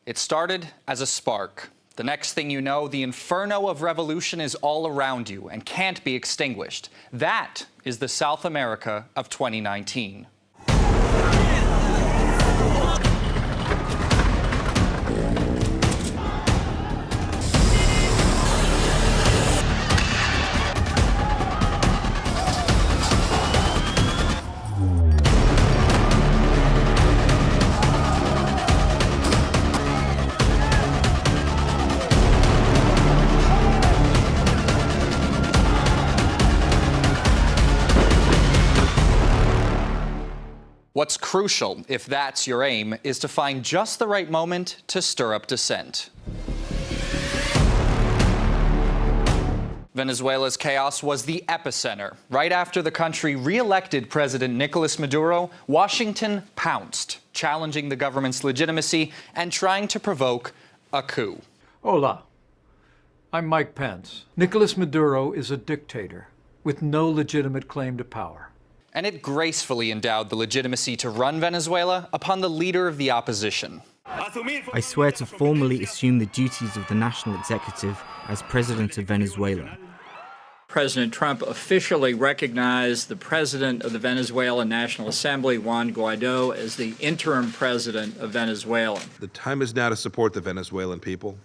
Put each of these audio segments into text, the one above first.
It started as a spark. The next thing you know, the inferno of revolution is all around you and can't be extinguished. That is the South America of 2019. What's crucial, if that's your aim, is to find just the right moment to stir up dissent. Venezuela's chaos was the epicenter. Right after the country re-elected President Nicolas Maduro, Washington pounced, challenging the government's legitimacy and trying to provoke a coup. Hola, I'm Mike Pence. Nicolas Maduro is a dictator with no legitimate claim to power. And it gracefully endowed the legitimacy to run Venezuela upon the leader of the opposition. I swear to formally assume the duties of the national executive as President of Venezuela. President Trump officially recognized the President of the Venezuelan National Assembly, Juan Guaido, as the interim President of Venezuela. The time is now to support the Venezuelan people,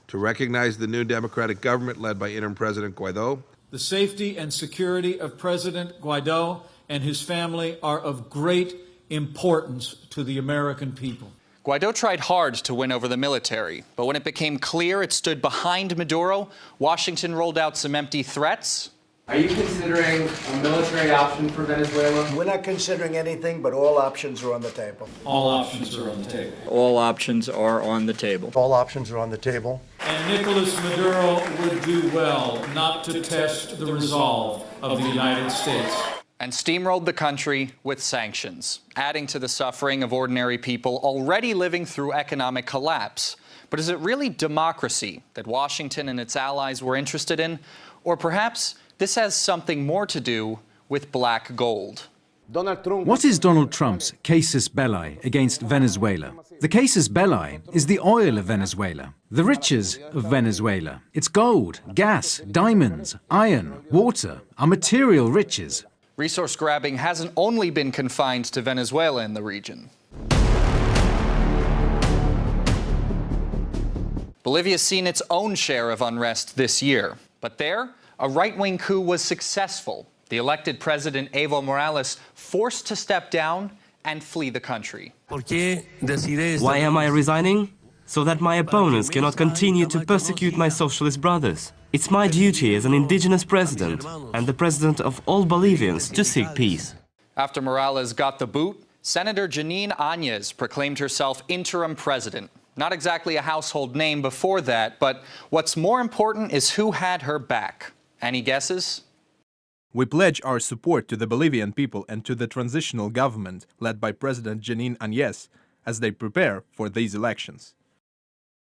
to recognize the new democratic government led by interim President Guaido. The safety and security of President Guaido and his family are of great importance to the American people. Guaido tried hard to win over the military, but when it became clear it stood behind Maduro, Washington rolled out some empty threats. Are you considering a military option for Venezuela? We're not considering anything, but all options are on the table. All options are on the table. All options are on the table. All options are on the table. And Nicolas Maduro would do well not to test the resolve of the United States. And steamrolled the country with sanctions, adding to the suffering of ordinary people already living through economic collapse. But is it really democracy that Washington and its allies were interested in? Or perhaps this has something more to do with black gold? What is Donald Trump's casus belli against Venezuela? The casus belli is the oil of Venezuela, the riches of Venezuela. It's gold, gas, diamonds, iron, water, our material riches. Resource grabbing hasn't only been confined to Venezuela in the region. Bolivia's seen its own share of unrest this year. But there, a right-wing coup was successful. The elected president, Evo Morales, forced to step down and flee the country. Why am I resigning? So that my opponents cannot continue to persecute my socialist brothers. It's my duty as an indigenous president and the president of all Bolivians to seek peace. After Morales got the boot, Senator Janine Áñez proclaimed herself interim president. Not exactly a household name before that, but what's more important is who had her back. Any guesses? We pledge our support to the Bolivian people and to the transitional government led by President Janine Áñez as they prepare for these elections.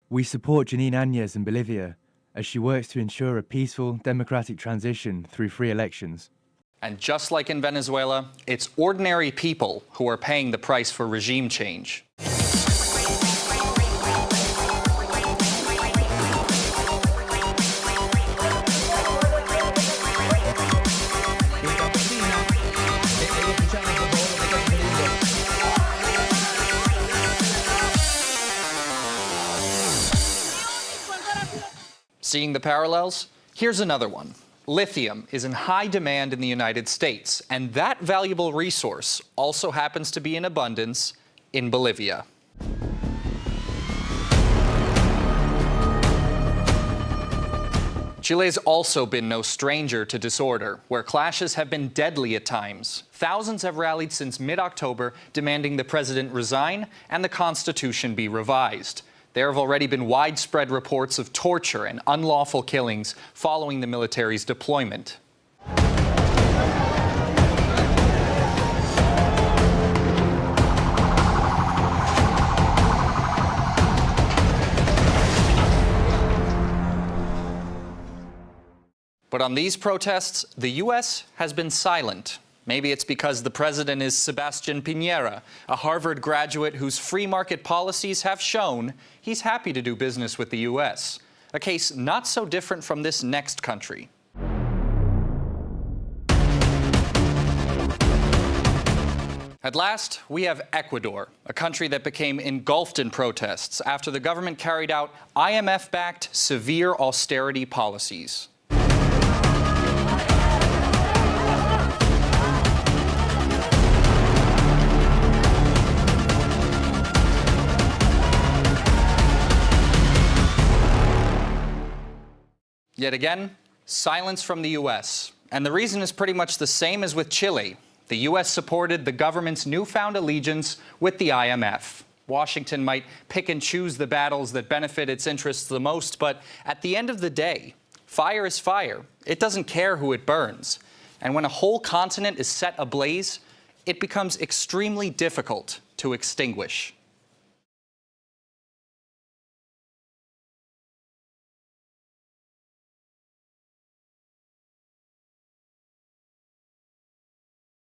We support Janine Áñez in Bolivia as she works to ensure a peaceful, democratic transition through free elections. And just like in Venezuela, it's ordinary people who are paying the price for regime change. Seeing the parallels? Here's another one. Lithium is in high demand in the United States, and that valuable resource also happens to be in abundance in Bolivia. Chile's also been no stranger to disorder, where clashes have been deadly at times. Thousands have rallied since mid-October, demanding the president resign and the constitution be revised. There have already been widespread reports of torture and unlawful killings following the military's deployment. But on these protests, the U.S. has been silent. Maybe it's because the president is Sebastián Piñera, a Harvard graduate whose free market policies have shown he's happy to do business with the U.S. A case not so different from this next country. At last, we have Ecuador, a country that became engulfed in protests after the government carried out IMF-backed severe austerity policies. Yet again, silence from the U.S. And the reason is pretty much the same as with Chile. The U.S. supported the government's newfound allegiance with the IMF. Washington might pick and choose the battles that benefit its interests the most, but at the end of the day, fire is fire. It doesn't care who it burns. And when a whole continent is set ablaze, it becomes extremely difficult to extinguish.